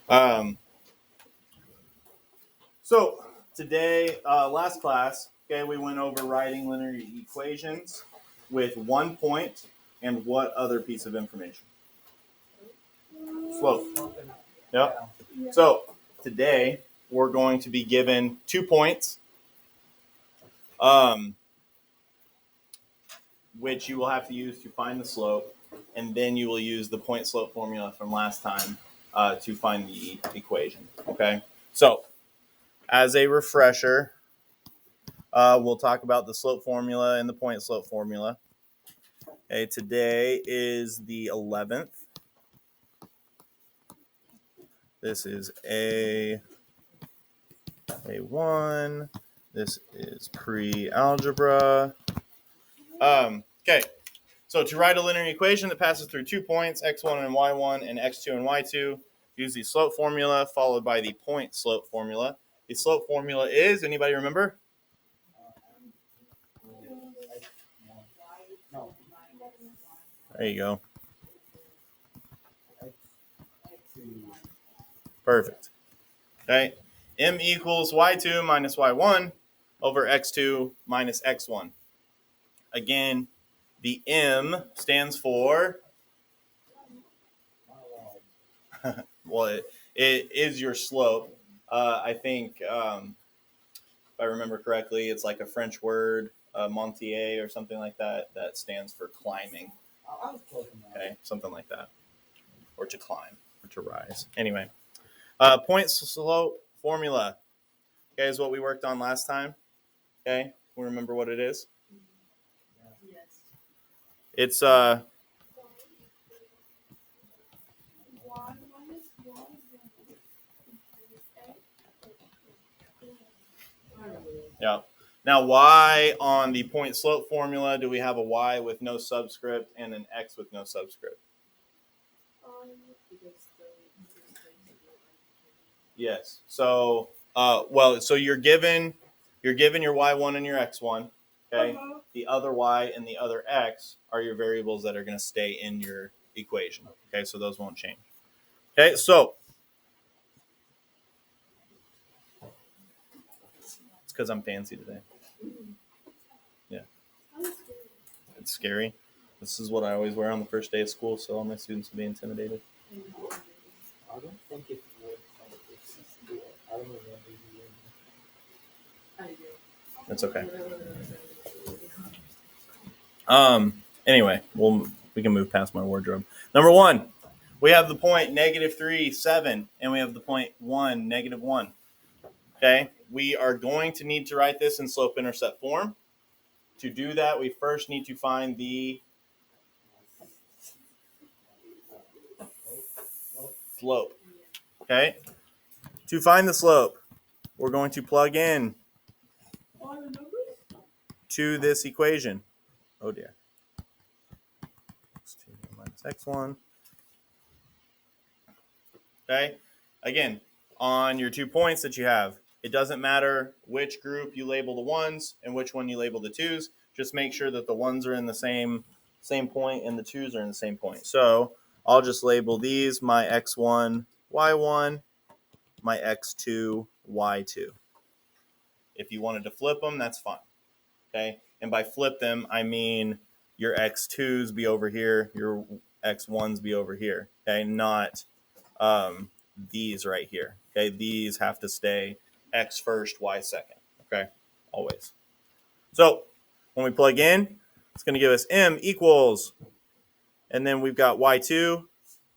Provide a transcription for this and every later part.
Um, so today, last class, okay, we went over writing linear equations with 1 point and what other piece of information? Slope. Yep. So today we're going to be given 2 points, which you will have to use to find the slope, and then you will use the point slope formula from last time to find the equation. Okay. So as a refresher, we'll talk about the slope formula and the point slope formula. Okay, today is the 11th. This is A1. This is pre-algebra. Okay, so to write a linear equation that passes through 2 points, x1 and y1 and x2 and y2, use the slope formula followed by the point slope formula. The slope formula is, anybody remember? There you go. Perfect. Okay. M equals y2 minus y1 over x2 minus x1. Again, the M stands for, well, it is your slope. I think, if I remember correctly, it's like a French word, Montier or something like that, that stands for climbing. Okay, something like that. Or to climb, or to rise. Anyway, point slope formula, okay, is what we worked on last time. Okay, we remember what it is? It's yeah. Now, why on the point slope formula do we have a y with no subscript and an x with no subscript? Yes. So, so you're given your y1 and your x1. Okay. The other y and the other x are your variables that are going to stay in your equation. Okay. So those won't change. Okay. So it's because I'm fancy today. Yeah. It's scary. This is what I always wear on the first day of school, so all my students will be intimidated. I don't think it works on the school. I don't remember you. That's okay. Anyway, we can move past my wardrobe. Number 1, we have the point -3, 7, and we have the point 1, -1. Okay, we are going to need to write this in slope-intercept form. To do that, we first need to find the slope. Okay, to find the slope, we're going to plug in to this equation. Oh dear. X2 minus x1. Okay, again, on your 2 points that you have, it doesn't matter which group you label the ones and which one you label the twos. Just make sure that the ones are in the same point and the twos are in the same point. So I'll just label these my x1, y1, my x2, y2. If you wanted to flip them, that's fine. Okay, and by flip them, I mean your x2s be over here, your x1s be over here. Okay, not these right here. Okay, these have to stay x first, y second. Okay, always. So when we plug in, it's going to give us m equals, and then we've got y2,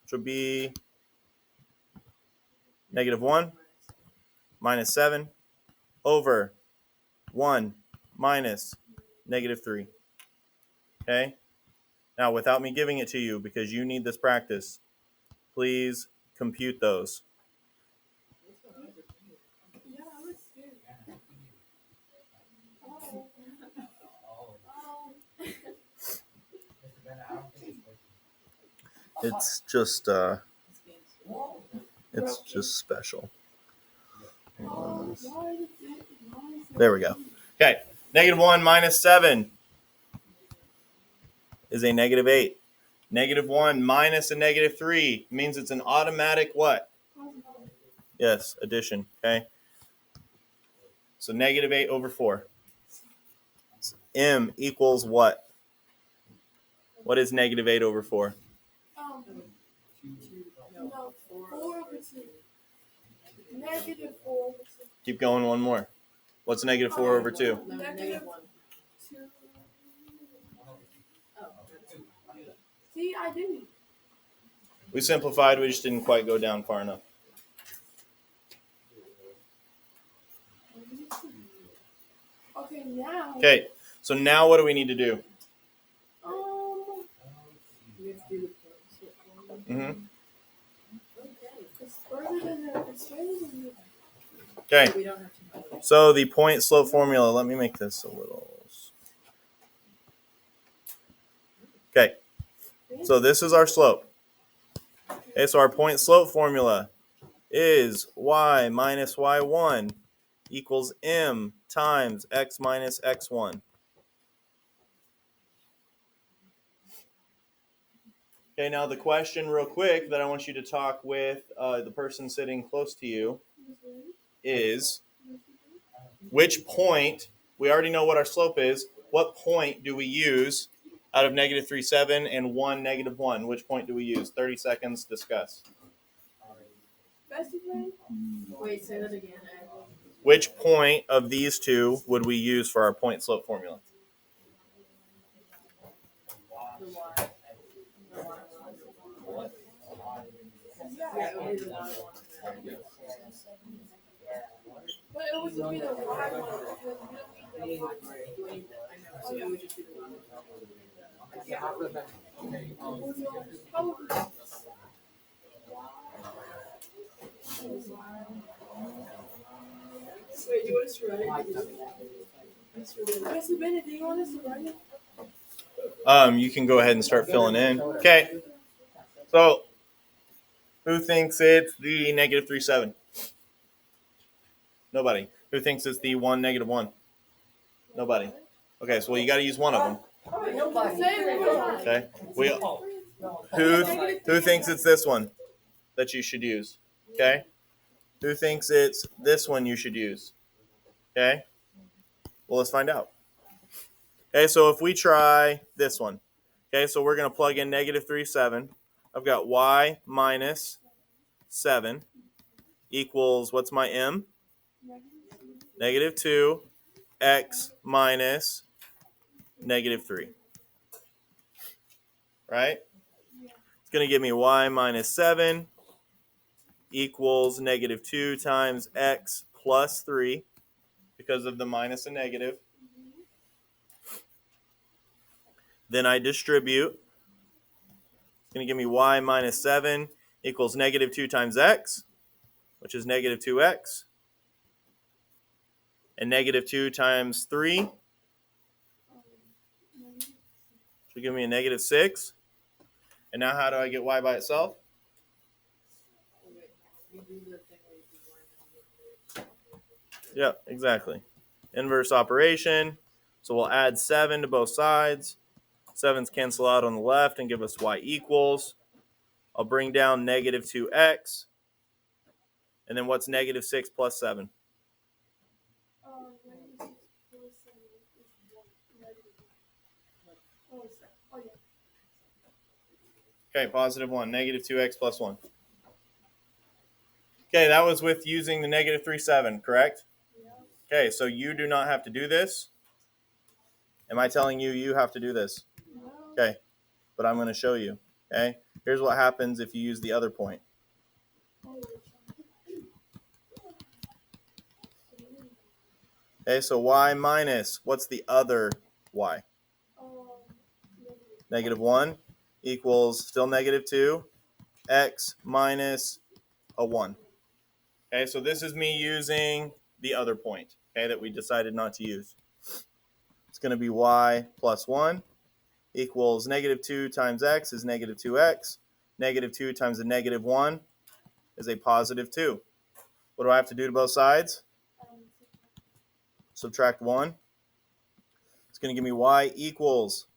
which would be -1 minus 7 over 1 minus -3. Okay, now without me giving it to you, because you need this practice, please compute those. It's just special. There we go. Okay, -1 minus 7 is a -8. -1 minus a -3 means it's an automatic what? Yes, addition. Okay. So negative 8 over 4. M equals what? What is negative 8 over 4? No, 4 over 2. Negative 4 over 2. Keep going one more. What's negative 4 over 2? Negative 2. See, I didn't. We simplified. We just didn't quite go down far enough. Okay, now. Okay. So now what do we need to do? We have to do the Mm-hmm. It's further than that. It's further than that. Okay. We don't have to know. So the point slope formula. Let me make this a little. Okay. So this is our slope. Okay. So our point slope formula is y minus y1 equals m times x minus x1. Okay, now the question real quick that I want you to talk with the person sitting close to you is which point, we already know what our slope is, what point do we use out of negative 3, 7 and 1, negative 1? Which point do we use? 30 seconds, discuss. Wait, say that again. Which point of these two would we use for our point slope formula? The Y. Yeah, it would be the Y one. But it would just be the Y one because we don't need the Y one. I know, so it would just be the Y one. Wait, do you want us to write it? Mr. Bennett, do you want us to write it? You can go ahead and start filling in. Okay. So, who thinks it's the negative 3, 7? Nobody. Who thinks it's the 1, negative 1? Nobody. Okay, so you got to use one of them. Okay. Who thinks it's this one that you should use? Okay. Who thinks it's this one you should use? Okay. Well, let's find out. Okay, so if we try this one. Okay, so we're going to plug in negative 3, 7. I've got y minus 7 equals, what's my m? Negative 2, x minus negative 3. Right? It's going to give me y minus 7 equals negative 2 times x plus 3 because of the minus and negative. Then I distribute. It's going to give me y minus 7 equals negative 2 times x, which is negative 2x. And negative 2 times 3, which will give me a negative 6. And now how do I get y by itself? Yeah, exactly. Inverse operation. So we'll add 7 to both sides. 7's cancel out on the left and give us y equals. I'll bring down negative 2x. And then what's negative 6 plus 7? Okay, positive 1. Negative 2x plus 1. Okay, that was with using the negative 3, 7, correct? Okay, so you do not have to do this. Am I telling you you have to do this? Okay, but I'm going to show you. Okay, here's what happens if you use the other point. Okay, so y minus, what's the other y? Negative 1 equals still negative 2, x minus a 1. Okay, so this is me using the other point, okay, that we decided not to use. It's going to be y plus 1 equals negative 2 times x is negative 2x. Negative 2 times a negative 1 is a positive 2. What do I have to do to both sides? Subtract 1. It's going to give me y equals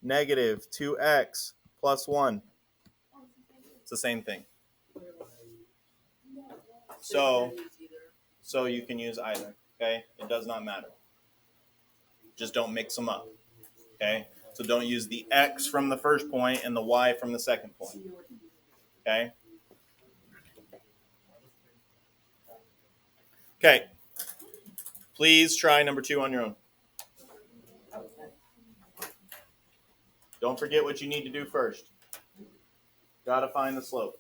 negative 2x plus 1. It's the same thing. So you can use either. Okay, it does not matter. Just don't mix them up. Okay, so don't use the x from the first point and the y from the second point. Okay. Okay. Please try number 2 on your own. Don't forget what you need to do first. Got to find the slope.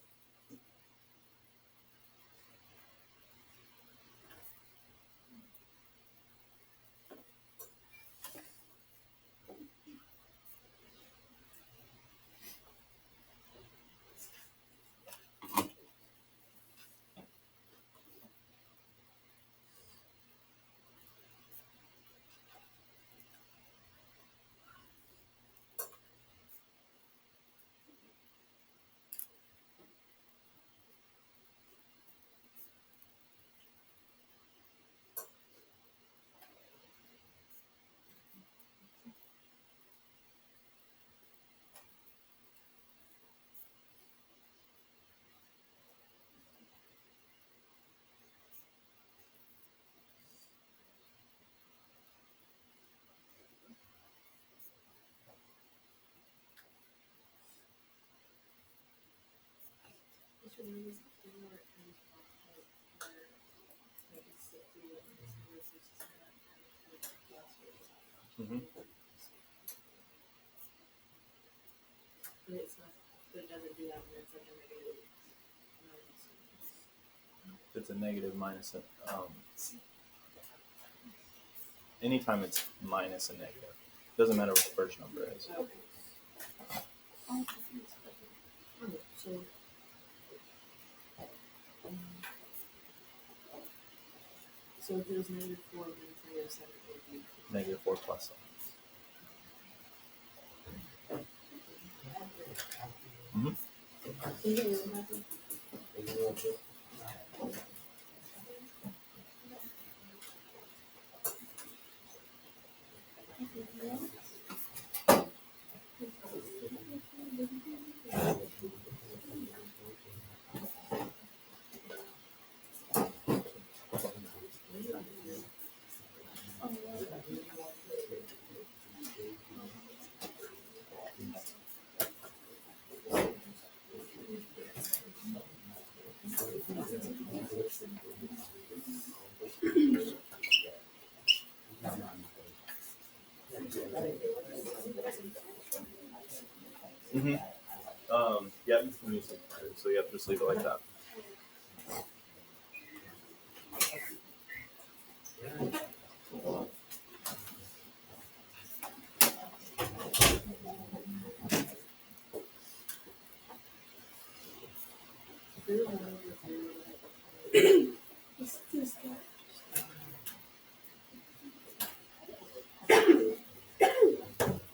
Mm-hmm. But it doesn't do that when it's like a negative. It's a negative minus. Anytime it's minus a negative, doesn't matter what the first number is. Okay. So if it was -4 minus -7, it would be -4 plus 7. Mm-hmm. Mm-hmm. Yep. So you have to just leave it like that.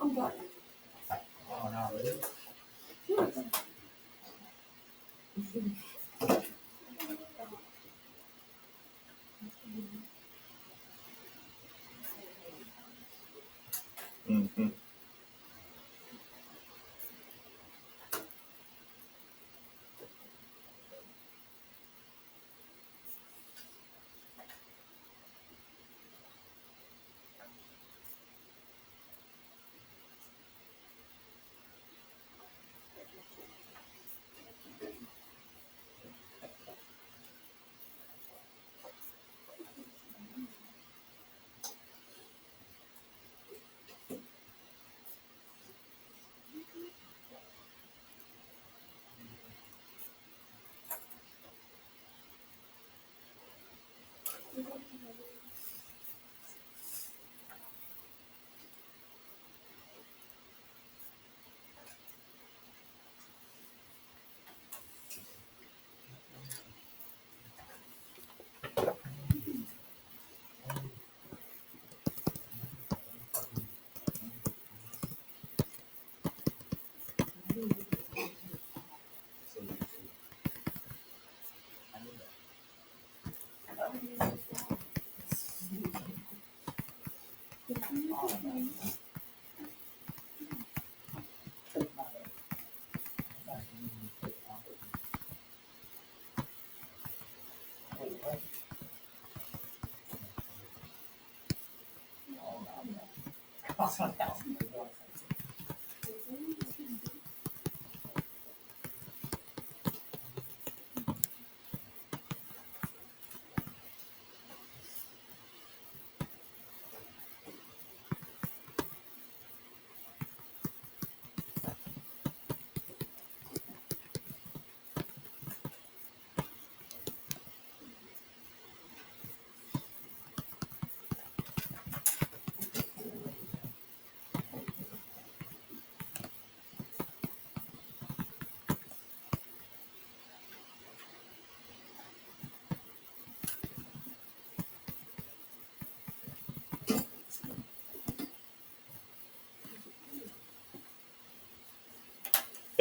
I'm done. Oh, no, really? Mm-hmm.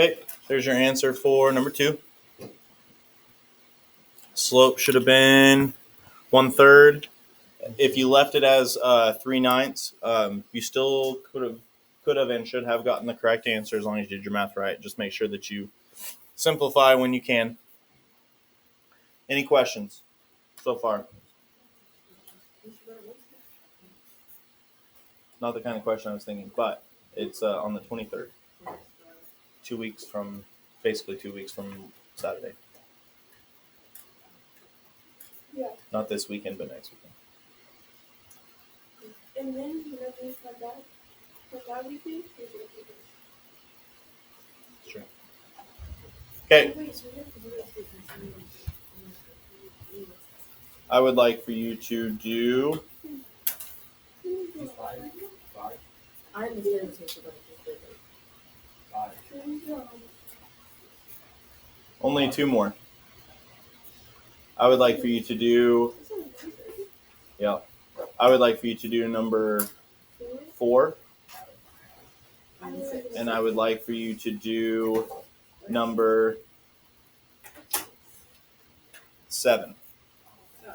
Okay, there's your answer for number 2. Slope should have been 1/3. If you left it as 3/9, you still could have and should have gotten the correct answer as long as you did your math right. Just make sure that you simplify when you can. Any questions so far? Not the kind of question I was thinking, but it's on the 23rd. 2 weeks from, basically 2 weeks from Saturday. Yeah. Not this weekend, but next weekend. And then whenever we come back for that weekend, here's what we do. Sure. Okay, Wait, so we have to do this weekend. I would like for you to do I understand this about only 2 more. I would like for you to do, yeah, I would like for you to do number 4, and I would like for you to do number 7.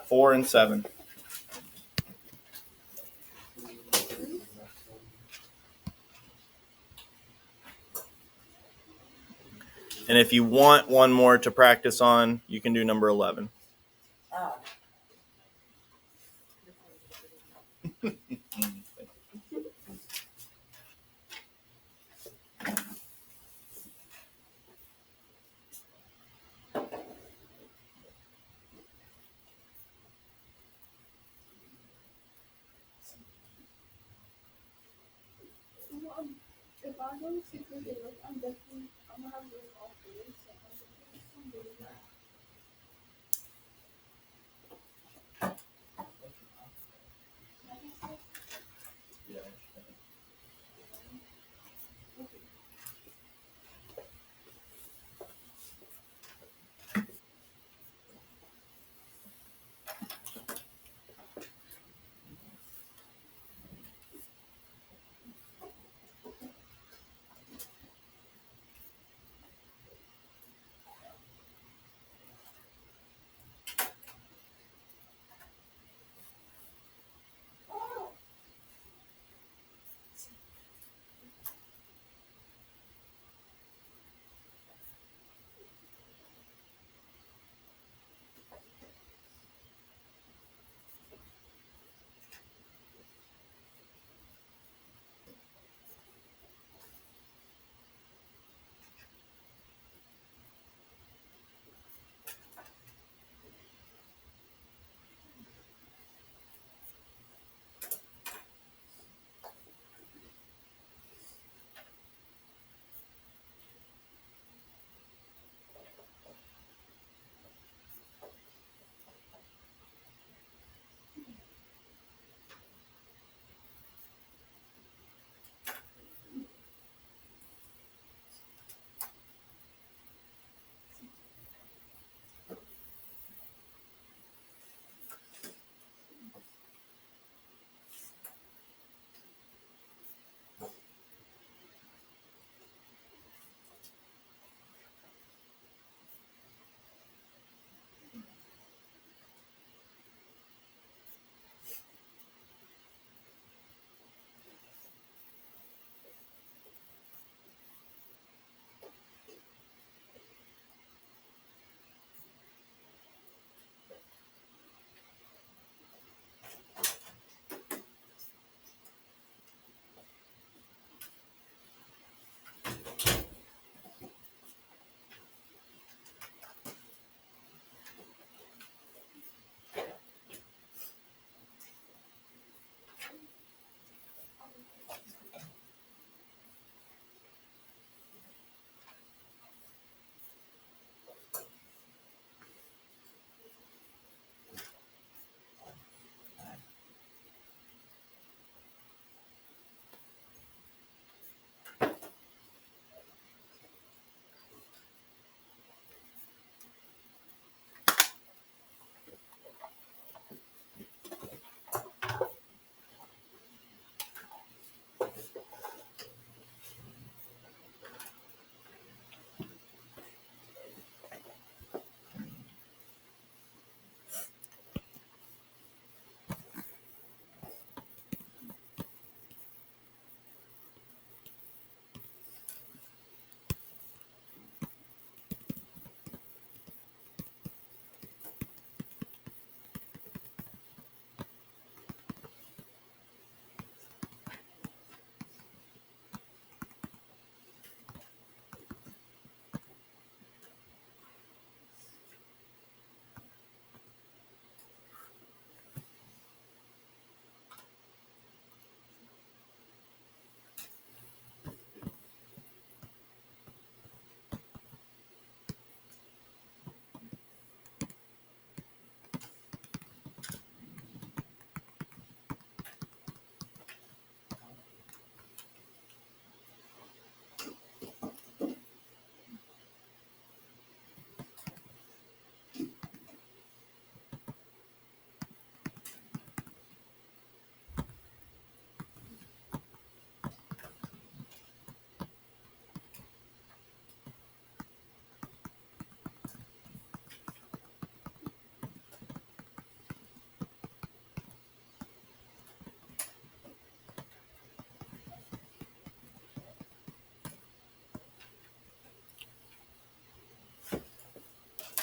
4 and 7. And if you want one more to practice on, you can do number 11. If I go to secret, I'm definitely, I'm gonna have those off days, so I'm doing that.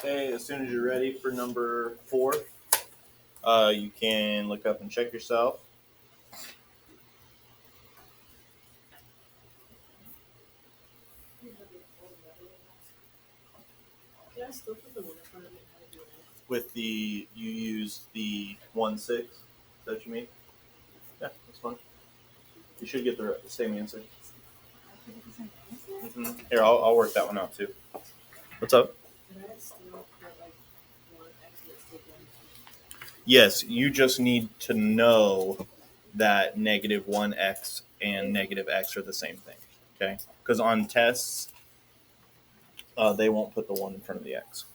Okay, as soon as you're ready for number 4, you can look up and check yourself. Can I still put the one in front of me? How to do it? With the, you use the 1-6. Is that what you mean? Yeah, that's fine. You should get the same answer. Here, I'll work that one out too. What's up? Can I still put like one exit stick in? Yes, you just need to know that negative 1x and negative x are the same thing. Okay? Because on tests, they won't put the 1 in front of the x.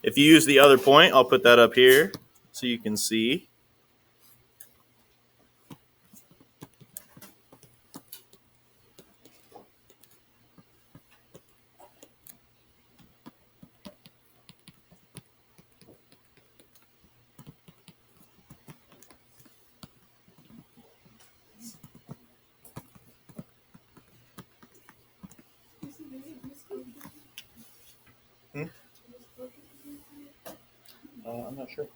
If you use the other point, I'll put that up here so you can see. I'm not sure.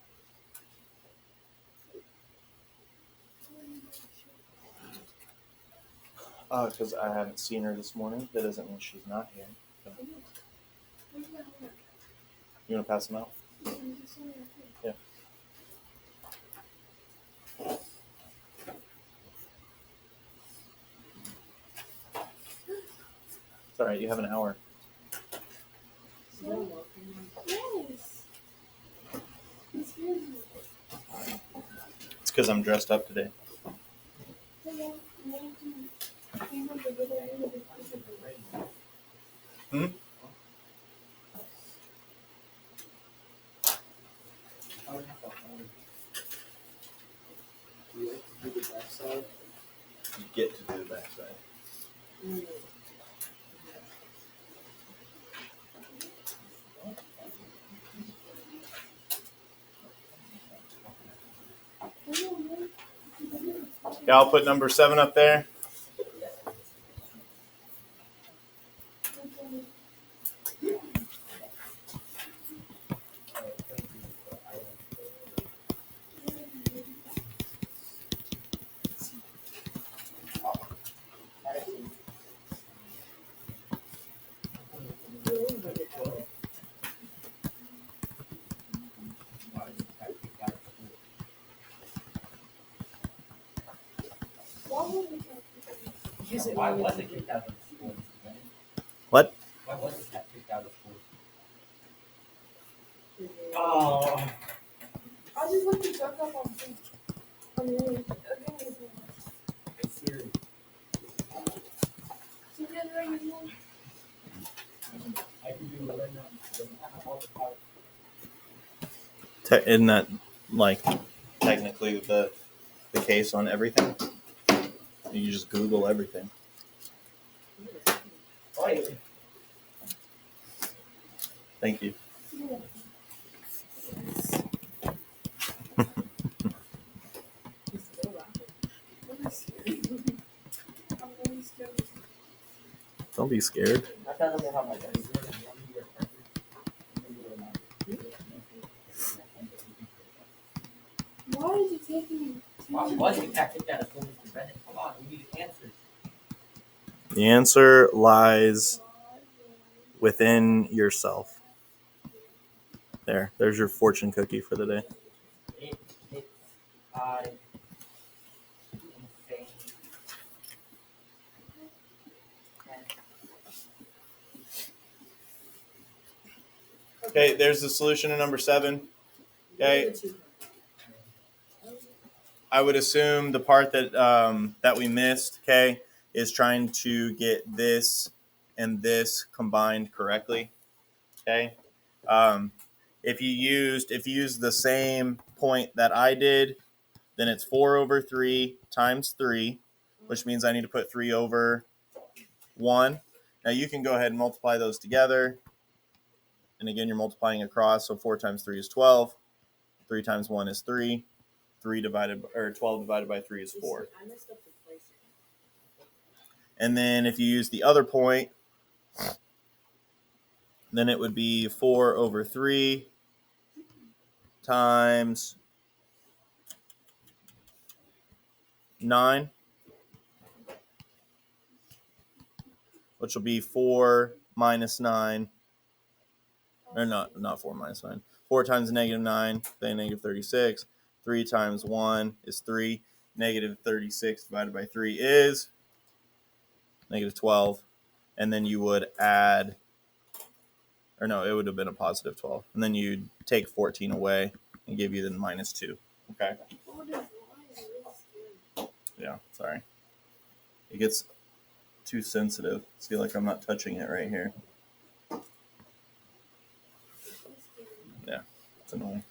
Because I haven't seen her this morning. That doesn't mean she's not here. So. You want to pass them out? Yeah. It's all right. You have an hour. Yes. It's because I'm dressed up today. Hmm? Do you like to do the backside? You get to do the backside. Yeah, I'll put number 7 up there. Why was it kicked out of school? What? Why was it kicked out of school? Oh. I just looked the truck up on thing. Siri. I can do it right now. Isn't that like technically the case on everything? You just Google everything. Thank you. Don't be scared. Why is it taking me? Why was it kicked out of school, Mr. Bennett? Come on, we need answers. The answer lies within yourself. There's your fortune cookie for the day. It's insane. Okay, there's the solution to number 7. Okay, I would assume the part that that we missed, okay, is trying to get this and this combined correctly. Okay, if you used the same point that I did, then it's 4/3 times 3, which means I need to put 3/1. Now you can go ahead and multiply those together. And again, you're multiplying across, so 4 times 3 is 12. 3 times 1 is 3. 12 divided by 3 is 4. And then if you use the other point, Then it would be 4 over 3 times 9, which will be 4 minus 9. Or not 4 minus 9. 4 times negative 9, then negative 36. 3 times 1 is 3. Negative 36 divided by 3 is negative 12. And then you would add, or no, it would have been a positive 12. And then you'd take 14 away and give you the minus 2. Okay? Yeah, sorry. It gets too sensitive. See, like I'm not touching it right here. Yeah, it's annoying.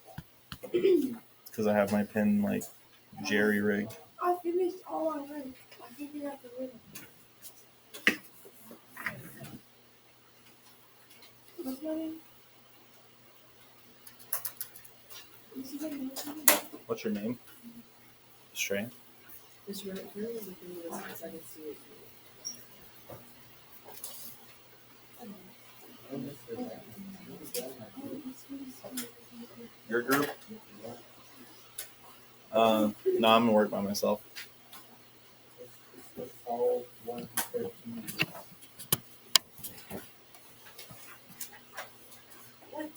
Because I have my pen like jerry rigged. I finished all I read. I figured out the riddle. What's my name? What's your name? Stray. This right here is the thing that I can see it. Your group? No, I'm gonna work by myself. What?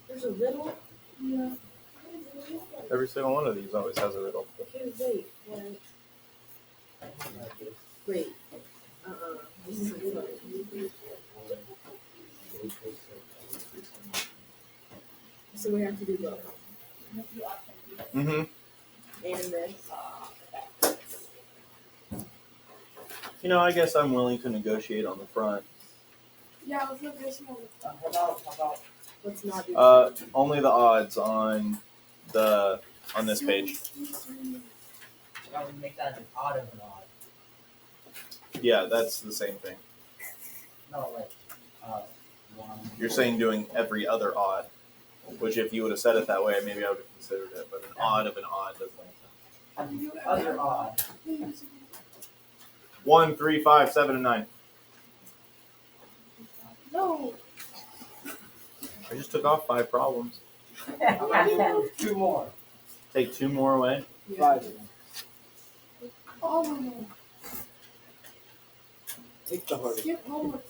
There's a riddle? Yeah. Every single one of these always has a riddle. Okay, wait. What? Wait. This isn't fun. So we have to do both. Mm-hmm. And this. You know, I guess I'm willing to negotiate on the front. Yeah, let's negotiate on the front. How about Let's not do Only the odds on this page. why would we make that an odd of an odd? Yeah, that's the same thing. No, like, one. You're saying doing every other odd, which if you would have said it that way, maybe I would have considered it. But an odd of an odd doesn't make sense. Other odd. 1, 3, 5, 7, and 9. No. I just took off 5 problems. Two more. Take 2 more away. Yeah. All of them. Take the hardest. Skip homework.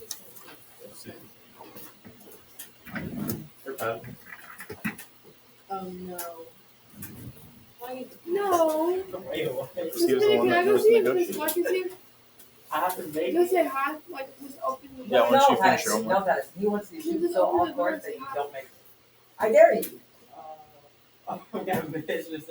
Oh no. Why? No. Wait, what? He was the one Can I that go was see him? negotiating. I can see him. I have to make Just say hi. Like just open the Yeah, door. once you finish your homework. No, guys, he wants to You shoot just so open the off door course and that say you hi. don't make. I dare you. Oh, yeah, business.